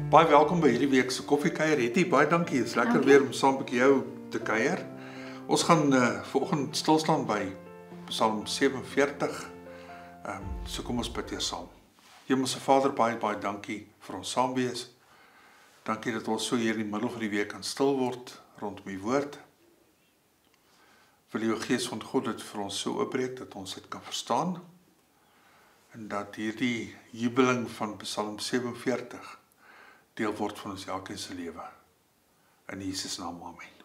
Baie welkom by hierdie week se koffiekuier. Hetty, baie dankie. Dit is lekker weer om saam met jou te kuier. Ons gaan vanoggend stil staan by Psalm 47. So kom ons bid eers saam. Hemelse Vader, baie dankie vir ons saam wees. Dankie dat ons so hier in die middel van die week kan stil word rondom u woord. Wil u Gees van God dit vir ons so oopbreek dat ons dit kan verstaan en dat hierdie jubeling van Psalm 47 deel word van ons elkeen se lewe. In Jesus naam, amen.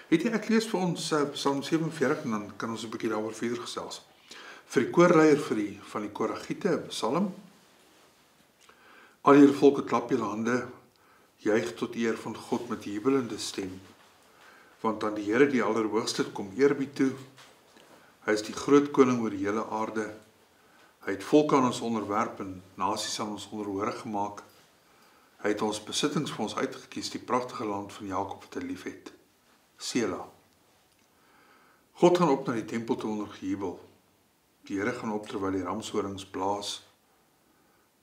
Ek lees vir ons Psalm 47 en dan kan ons 'n bietjie daaroor verder gesels. Vir die koorleier van die Koragiete, Psalm. Al julle volke, klap julle hande, juig tot eer van God met jubelende stem. Want aan die Here die Allerhoogste kom eerbied toe. Hy is die groot koning oor die hele aarde. Hy het volke aan ons onderwerp en nasies aan ons onderhorig gemaak. Hy het ons besittings vir ons uitgekies, die pragtige land van Jakob wat hy liefhet. Sela. God gaan op na die tempel toe onder gejubel. Die Here gaan op terwyl die ramshorings blaas.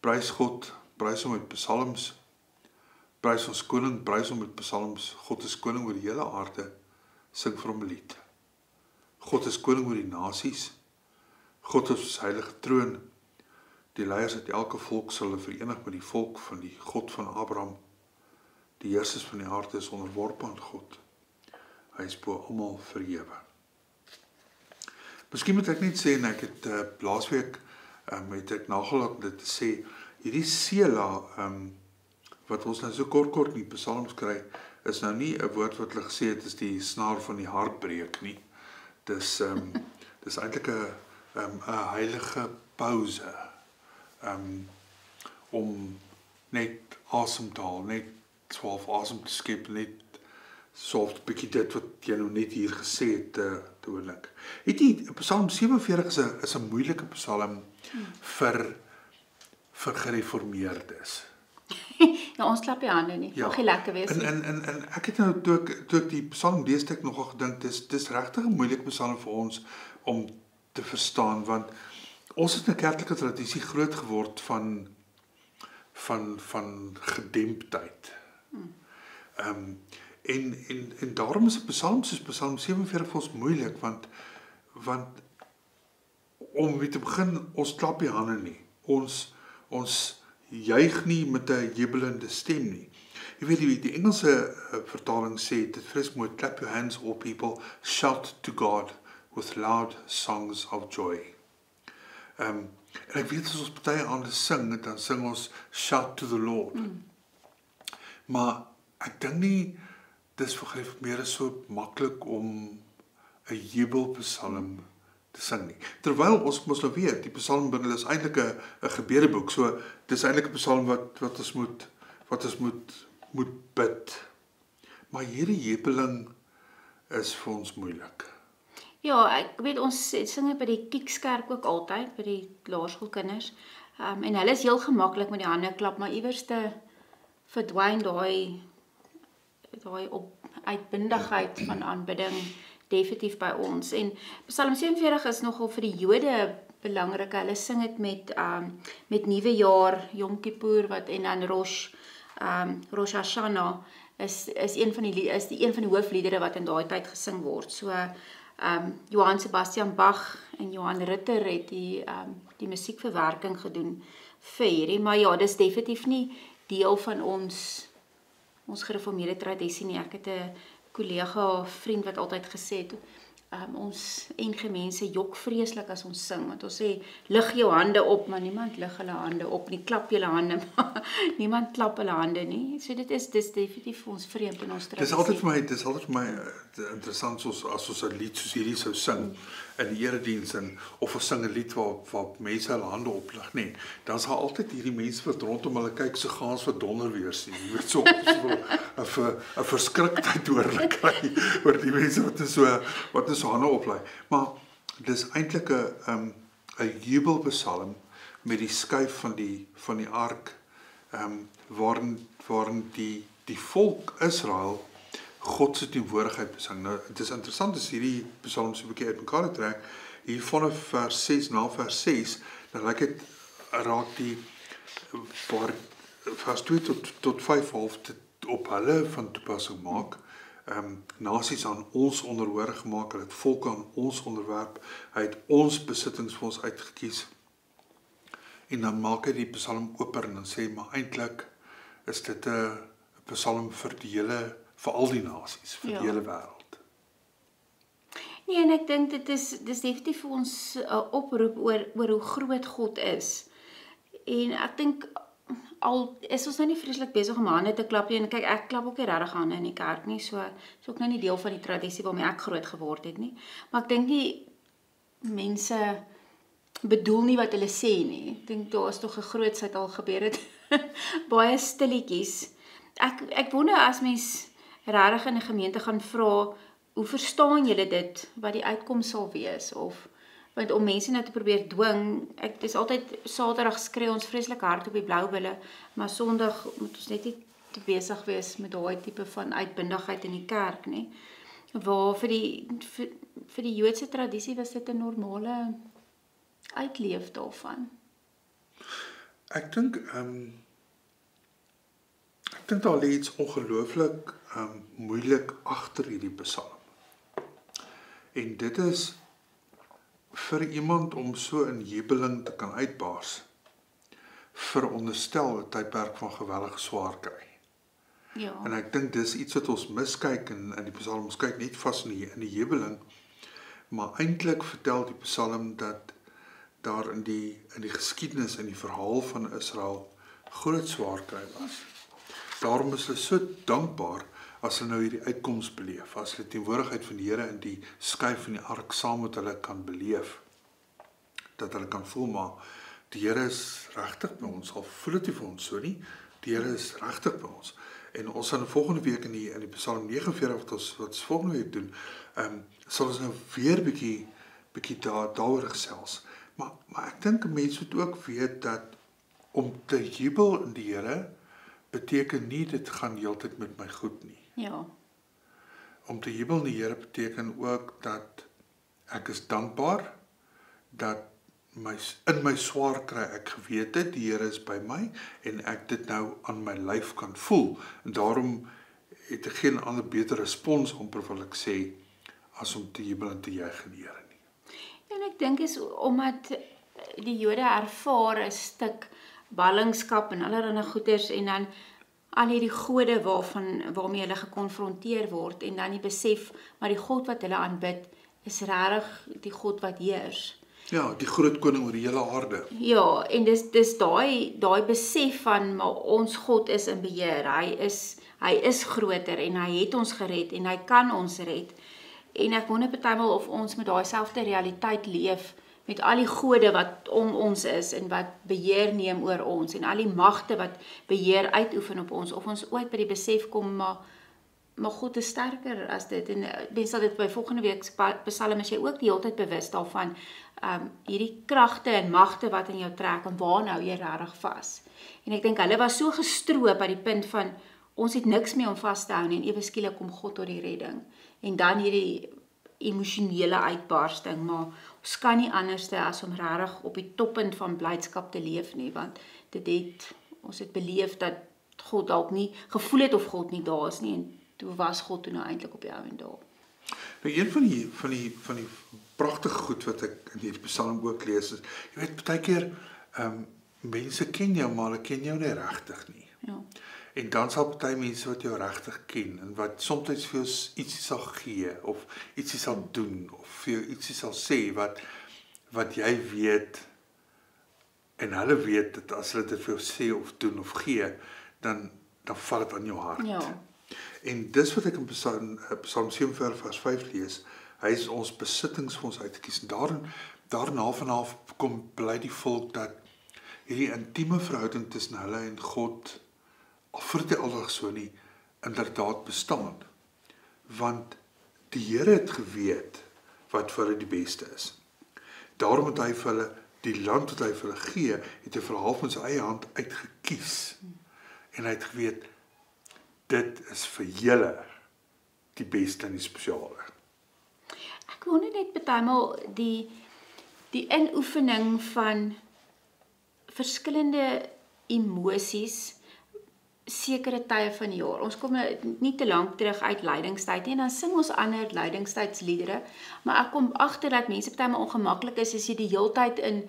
Prys God, prys hom met psalms. Prys ons koning, prys hom met psalms. God is koning oor die hele aarde. Sing vir hom 'n lied. God is koning oor die nasies. God is op sy heilige troon. Die leiers uit elke volk sal hulle verenig met die volk van die God van Abraham. Die heersers van die aarde is onderworpe aan God. Hy is bo almal verhewe. Miskien moet ek net sê, en ek het laasweek het ek nagelaat om dit te sê, hierdie Sela, wat ons nou so kort in die psalms kry, is nou nie 'n woord wat hulle gesê het, is die snaar van die hartbreek nie. Dis eintlik 'n heilige pause. Om net asem te haal, net swaalf asem te skep, net swaalf 'n bietjie dit wat jy nou net hier gesê het te oorlink. Psalm 47 is 'n moeilike psalm vir gereformeerdes. Ja, ons klap die hande nie. Mag jy lekker wees. En ek het nou toe ek die psalm lees, ek nogal gedink, dis regtig 'n moeilike psalm vir ons om te verstaan, want ons het in 'n kerklike tradisie groot geword van gedemptheid. En daarom is 'n psalm soos Psalm 47 vir ons moeilik, want om weer te begin, ons klap die hande nie. Ons juig nie met 'n jubelende stem nie. Jy weet die Engelse vertaling sê dit fris mooi, clap your hands all people, shout to God with loud songs of joy. En ek weet as ons partye aande sing, dan sing ons shout to the Lord. Maar ek dink nie dis vir gereformeerdes so maklik om 'n jubelpsalm te sing nie. Terwyl ons mos nou weet, die psalmbundel is eintlik 'n gebedeboek, so dis eintlik 'n psalm wat ons moet bid. Maar hierdie jubeling is vir ons moeilik. Ja, ek weet ons sing by die Kiekskerk ook altyd, by die laerskoolkinders. En hulle is heel gemaklik met die hande klap, maar iewers te verdwyn daai op uitbundigheid van aanbidding definitief by ons. En Psalm 47 is nogal vir die Jode belangrik. Hulle sing dit met Nuwe Jaar, Yom Kippur en dan Rosh Hashanah is een van die hoofliedere wat in daai tyd gesing word. So Johann Sebastian Bach en Johan Ritter het die musiekverwerking gedoen vir hierdie, maar ja, dis definitief nie deel van ons gereformeerde tradisie nie. Ek het 'n kollega, vriend wat altyd gesê het, ons NG mense jok vreeslik as ons sing, want ons sê, lig jou hande op, maar niemand lig hulle hande op nie, klap julle hande, maar niemand klap hulle hande nie. So dit is definitief vir ons vreemd in ons tradisie. Dis altyd vir my interessant as ons 'n lied soos hierdie sou sing in die erediens, of ons sing 'n lied waar mense hulle hande oplig, nee, dan is daar altyd hierdie mense wat rondom hulle kyk so gaans wat donder weer sien. Jy weet, so 'n verskriktheid oor hulle kry oor die mense wat so hande oplei. Maar dis eintlik 'n jubelpsalm met die skuif van die ark, waarin die volk Israel God se teenwoordigheid besing. Nou, dit is interessant as hierdie psalm so 'n bietjie uitmekaar trek, hier vanaf vers 6, na vers 6, dan lyk dit raak waar vers 2 tot 5 half dit op hulle van toepassing maak. Nasies aan ons onderhoor gemaak, hy het volke aan ons onderwerp, hy het ons besittings vir ons uitgekies. En dan maak hy die psalm oper en dan sê, maar eintlik is dit 'n psalm vir al die nasies, vir die hele wêreld. Nee, en ek dink dis definitief vir ons 'n oproep oor hoe groot God is. En ek dink al is ons nou nie vreeslik besig om hande te klap nie, en kyk, ek klap ook nie regtig hande in die kerk nie, so is ook nou nie deel van die tradisie waarmee ek groot geword het nie. Maar ek dink nie mense bedoel nie wat hulle sê nie. Ek dink daar is tog 'n grootsheid al gebeur het. Baie stilletjies. Ek wonder as mens regtig in 'n gemeente gaan vra, hoe verstaan julle dit, wat die uitkoms sal wees, of want om mense nou te probeer dwing, ek dis altyd Saterdag skree ons vreeslik hard op die blou bulle, maar Sondag moet ons net nie te besig wees met daai tipe van uitbundigheid in die kerk nie. Waar vir die Joodse tradisie was dit 'n normale uitleef daarvan. Ek dink daar lê iets ongelooflik moeilik agter hierdie psalm. En dit is vir iemand om so in jubeling te kan uitbars, veronderstel 'n tydperk van geweldige swaar kry. Ja. En ek dink dis iets wat ons miskyk in die psalm. Ons kyk net vas in die jubeling, maar eintlik vertel die psalm dat daar in die geskiedenis, in die verhaal van Israel, groot swaar kry was. Daarom is hulle so dankbaar as hulle nou hierdie uitkoms beleef, as hulle teenwoordigheid van die Here in die skuif van die ark saam met hulle kan beleef, dat hulle kan voel, maar die Here is regtig by ons, al voel dit nie vir ons so nie, die Here is regtig by ons. En ons gaan volgende week in die Psalm 49 wat ons volgende week doen, sal ons nou weer bietjie daaroor gesels. Maar ek dink 'n mens moet ook weet dat om te jubel in die Here beteken nie dit gaan heeltyd met my goed nie. Ja. Om te jubel in die Here beteken ook dat ek is dankbaar dat in my swaar kry ek geweet het, die Here is by my en ek dit nou aan my lyf kan voel. En daarom het ek geen ander beter respons wil ek sê as om te jubel en te juig in die Here nie. En ek dink is omdat die Jode ervaar 'n stuk ballingskap en allerlei goeders en dan al hierdie gode waarmee hulle gekonfronteer word en dan die besef, maar die God wat hulle aanbid is regtig die God wat heers. Ja, die groot koning oor die hele aarde. Ja, en dis daai besef van maar ons God is in beheer. Hy is groter en hy het ons gered en hy kan ons red. En ek wonder partymal of ons met daai selfde realiteit leef met al die gode wat om ons is en wat beheer neem oor ons en al die magte wat beheer uitoefen op ons, of ons ooit by die besef kom maar God is sterker as dit. En mense sal dit by volgende week Psalm is jy ook die hele tyd bewus daarvan, hierdie kragte en magte wat in jou trek en waar hou jy regtig vas. En ek dink hulle was so gestroop by die punt van ons het niks meer om vas te hou nie en ewe skielik kom God tot die redding. En dan hierdie emosionele uitbarsting, maar ons kan nie anderste as om regtig op die toppunt van blydskap te leef nie, want ons het beleef dat God dalk nie gevoel het of God nie daar is nie, en toe was God toe nou eintlik op die ou en daar. Nou een van die pragtige goed wat ek in hierdie Psalm ook lees is, jy weet baie keer mense ken jou, maar hulle ken jou nie regtig nie. Ja. En dan sal party mense wat jou regtig ken en wat soms vir jou ietsie sal gee of ietsie sal doen of vir jou ietsie sal sê wat jy weet en hulle weet dat as hulle dit vir jou sê of doen of gee, dan val dit aan jou hart. Ja. En dis wat ek in Psalm 47 vers 5 lees, hy is ons besittings vir ons uitgekies. En daarna vanaf kom bly die volk dat hierdie intieme verhouding tussen hulle en God al voort hy aldag so nie, inderdaad bestaan. Want die Here het geweet wat vir hulle die beste is. Daarom het hy vir hulle, die land wat hy vir hulle gee, het hy vir half van sy eie hand uitgekies. En hy het geweet, dit is vir julle die beste en die spesiale. Ek wonder net partymal die inoefening van verskillende emosies sekere tye van die jaar. Ons kom nie te lank terug uit lydingstyd nie en dan sing ons ander lydingstydsliedere, maar ek kom agter dat mense partymal ongemaklik is as jy die heeltyd in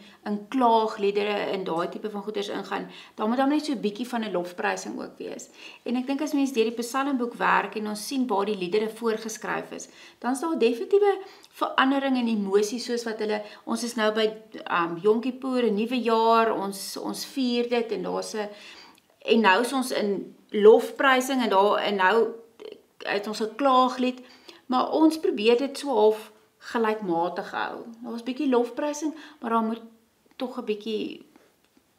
klaagliedere en daai tipe van goeders ingaan. Daar moet dan net so 'n bietjie van 'n lofprysing ook wees. En ek dink as mense deur die Psalmboek werk en ons sien waar die liedere voorgeskryf is, dan is daar definitiewe verandering in emosie soos wat ons is nou by Yom Kippur, 'n nuwe jaar, ons vier dit en daar's 'n en nou is ons in lofprysing en nou het ons 'n klaaglied, maar ons probeer dit so half gelykmatig hou. Daar's 'n bietjie lofprysing, maar daar moet tog 'n bietjie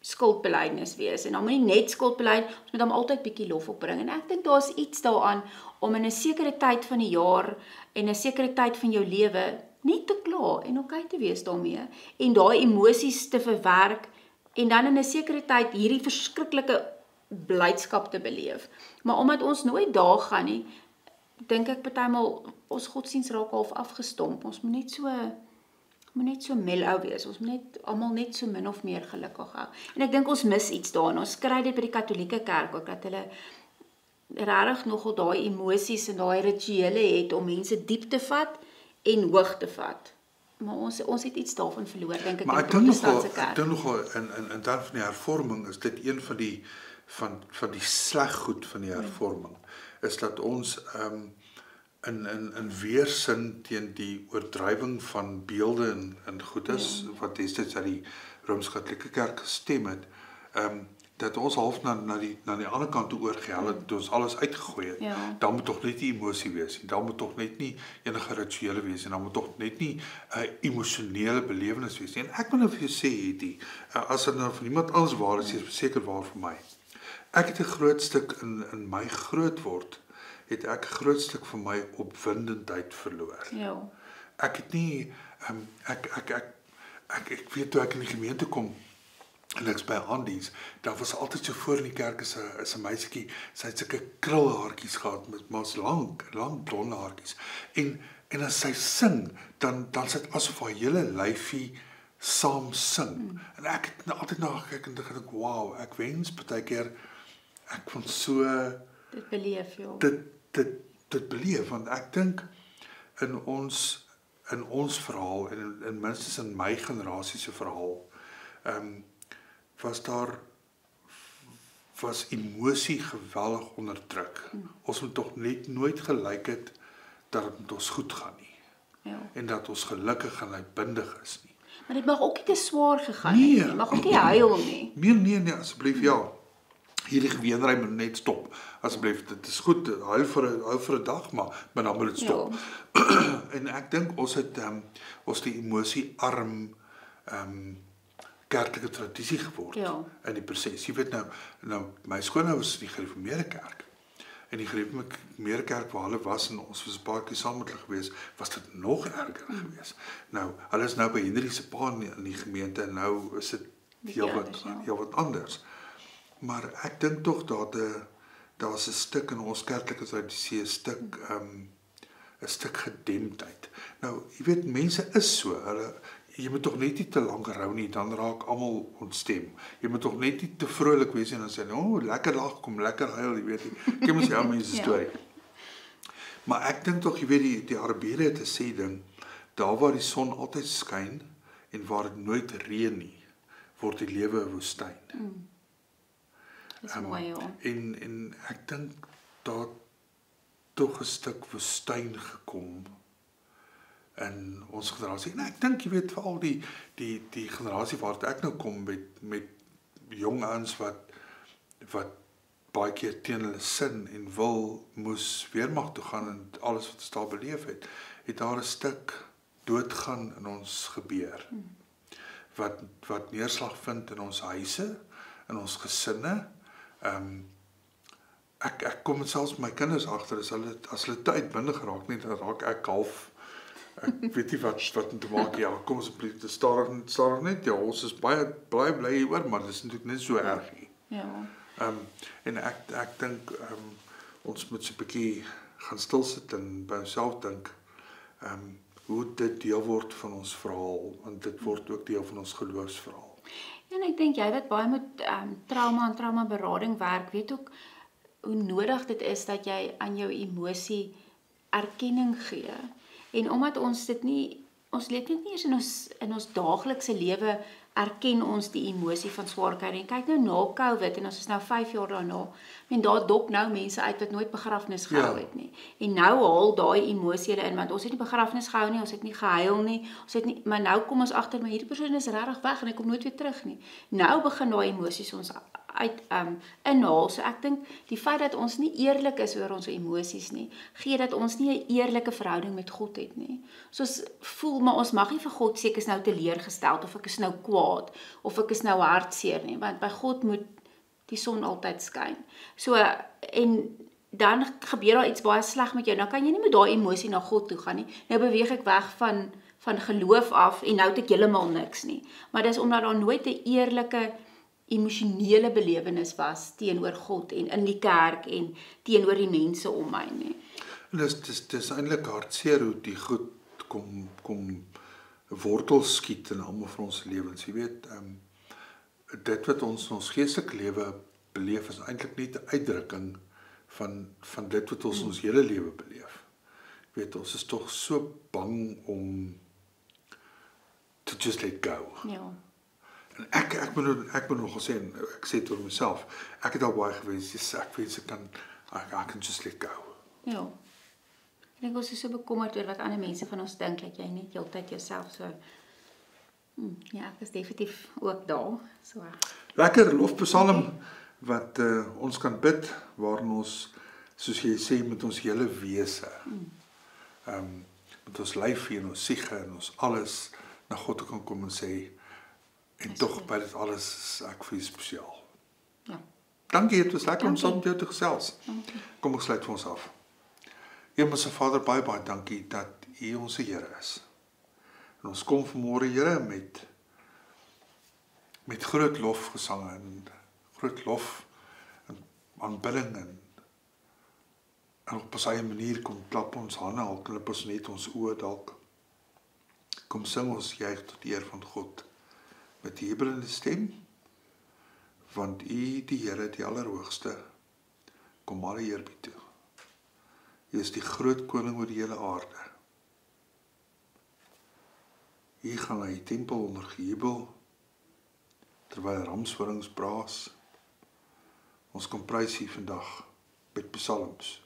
skuldbelydenis wees en dan moet nie net skuldbelyd, ons moet dan altyd bietjie lof opbring en ek dink daar's iets daaraan om in 'n sekere tyd van die jaar en 'n sekere tyd van jou lewe net te kla en okay te wees daarmee en daai emosies te verwerk en dan in 'n sekere tyd hierdie verskriklike blydskap te beleef. Maar omdat ons nooit daar gaan nie, dink ek partymal ons godsdiens raak half afgestomp. Ons moet net so mellow wees. Ons moet net almal net so min of meer gelukkig hou. En ek dink ons mis iets daarin. Ons kry dit by die Katolieke Kerk ook dat hulle regtig nogal daai emosies en daai rituele het om mense diep te vat en hoog te vat. Maar ons het iets daarvan verloor, dink ek. Maar ek dink nogal in terme van die hervorming is dit een van die van die sleggoed van die hervorming is dat ons in weersin teen die oordrywing van beelde en goedes wat destyds uit die Rooms-Katolieke Kerk gestem het, dat ons half na die ander kant toe oorgehel het, ons alles uitgegooi het. Dan moet tog net nie emosie wees nie, dan moet tog net nie enige rituele wees en dan moet tog net nie 'n emosionele belewenis wees nie. En ek wil nou vir jou sê hierdie, as dit nou van iemand anders waar is, is seker waar vir my. Ek het 'n groot stuk in my groot word, het ek 'n groot stuk van my opwindendheid verloor. Ja. Ek het nie, ek weet toe ek in die gemeente kom, en ek's by aandiens, daar was altyd so voor in die kerk is 'n meisietjie, sy het sulke krulhaartjies gehad, met maar lang blonde haartjies. En as sy sing, dan sit asof haar hele lyfie saam sing. En ek het altyd na gekyk en gedink, wow, ek wens partykeer ek kon so dit beleef, ja. Dit beleef, want ek dink in ons verhaal en minstens in my generasie se verhaal, was emosie geweldig onderdruk. Ons moet tog net nooit gelyk het dat dit met ons goed gaan nie. Ja. En dat ons gelukkig en uitbundig is nie. Maar dit mag ook nie te swaar gegaan het nie. Mag ook nie huil nie. Nee, asseblief ja. Hierdie geweenry moet net stop. Asseblief, dit is goed, huil vir 'n dag, maar dan moet dit stop. Ja. En ek dink ons het ons die emosiearm kerklike tradisie geword in die proses. Jy weet nou my skoonouers is die gereformeerde kerk. En die gereformeerde kerk waar hulle was en ons was 'n paar keer saam met hulle gewees, was dit nog erger gewees. Nou, hulle is nou by Henry se pa in die gemeente en nou is dit heel wat anders. Maar ek dink tog daar's 'n stuk in ons kerklike tradisie, 'n stuk gedemptheid. Nou, jy weet mense is so, jy moet tog net nie te lank rou nie, dan raak almal ontstem. Jy moet tog net nie te vrolik wees en dan sê, lekker lag, kom lekker huil, jy weet nie. Ken mos mense storie. Maar ek dink tog, jy weet die Arabiere het 'n sê ding, daar waar die son altyd skyn en waar dit nooit reën nie, word die lewe 'n woestyn. Dis mooi, ja. En ek dink daar tog 'n stuk woestyn gekom in ons generasie. En ek dink jy weet veral die generasie waar ek nou kom met jong ouens wat baie keer teen hulle sin en wil moes weermag toe gaan en alles wat ons daar beleef het daar 'n stuk doodgaan in ons gebeur. Wat neerslag vind in ons huise, in ons gesinne. Ek kom selfs my kinders agter as hulle te uitbundig raak nie, dan raak ek half. Ek weet nie wat om te maak, ja, kom asseblief, dit stadig net, ja, ons is baie bly hieroor, maar dit is natuurlijk net so erg nie. Ja. En ek dink, ons moet so 'n bietjie gaan stil sit en by onsself dink, hoe dit deel word van ons verhaal, want dit word ook deel van ons geloofsverhaal. En ek dink jy wat baie met trauma en traumaberading werk, weet ook, hoe nodig dit is dat jy aan jou emosie erkenning gee. En omdat ons dit nie, ons let net nie eens in ons daaglikse lewe erken ons die emosie van swaar kry nie. Kyk nou na COVID en ons is nou 5 jaar daarna. En daar dop nou mense uit wat nooit begrafnis gehou het nie. En nou haal daai emosie hulle in, want ons het nie begrafnis gehou nie, ons het nie gehuil nie, ons het nie, maar nou kom ons agter, maar hierdie persoon is regtig weg en hy kom nooit weer terug nie. Nou begin daai emosies ons uit inhaal. So ek dink die feit dat ons nie eerlik is oor ons emosies nie, gee dat ons nie 'n eerlike verhouding met God het nie. So ons voel, maar ons mag nie vir God sê ek is nou teleurgesteld of ek is nou kwaad of ek is nou hartseer nie, want by God moet die son altyd skyn. So en dan gebeur daar iets baie sleg met jou. Nou kan jy nie met daai emosie na God toe gaan nie. Nou beweeg ek weg van geloof af en nou het ek heeltemal niks nie. Maar dis omdat daar nooit 'n eerlike emosionele belewenis was teenoor God en in die kerk en teenoor die mense om my nie. Dis eintlik hartseer hoe die goed kom wortels skiet in almal van ons lewens. Jy weet, dit wat ons in ons geestelike lewe beleef is eintlik net 'n uitdrukking van dit wat ons ons hele lewe beleef. Jy weet, ons is tog so bang om to just let go. Ja. En ek moet nog sê, ek sê dit oor myself, ek het al baie gewens, ek wens I can just let go. Ja. Ek dink ons is so bekommerd oor wat ander mense van ons dink, dat jy net heeltyd jouself so, ja, ek is definitief ook daar, so. Lekker lofpsalm, wat ons kan bid, waarin ons, soos jy sê, met ons hele wese, met ons lyfie en ons siege en ons alles, na God kan kom en sê, en tog by dit alles is ek vir u spesiaal. Ja. Dankie, het was lekker om saam met jou te gesels. Dankie. Kom ek sluit vir ons af. Hemelse Vader, baie dankie dat u ons Here is. En ons kom vanmôre, Here, met groot lofgesange en groot lof en aanbidding en op ons eie manier kom klap ons hande, al klip ons net ons oë dalk. Kom sing ons juig tot eer van God met die jubelende stem, want u, die Here, die Allerhoogste, kom alle eerbied toe. U is die groot koning oor die hele aarde. U gaan na die tempel onder gejubel, terwyl ramshorings braas. Ons kom prys u vandag met psalms.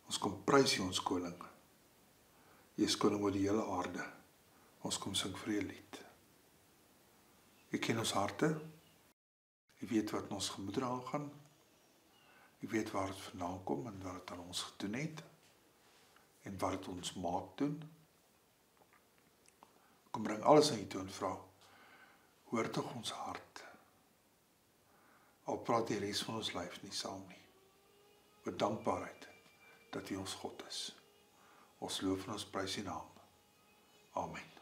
Ons kom prys u ons koning. U is koning oor die hele aarde. Ons kom sing vir u lied. U ken ons harte. U weet wat in ons gemoedere aangaan. U weet waar het vandaan kom en wat het aan ons gedoen het. En wat het ons maak doen. Kom bring alles aan u toe en vra, hoor tog ons hart. Al praat die res van ons lyf nie saam nie. Met dankbaarheid dat u ons God is. Ons loof en ons prys u naam. Amen.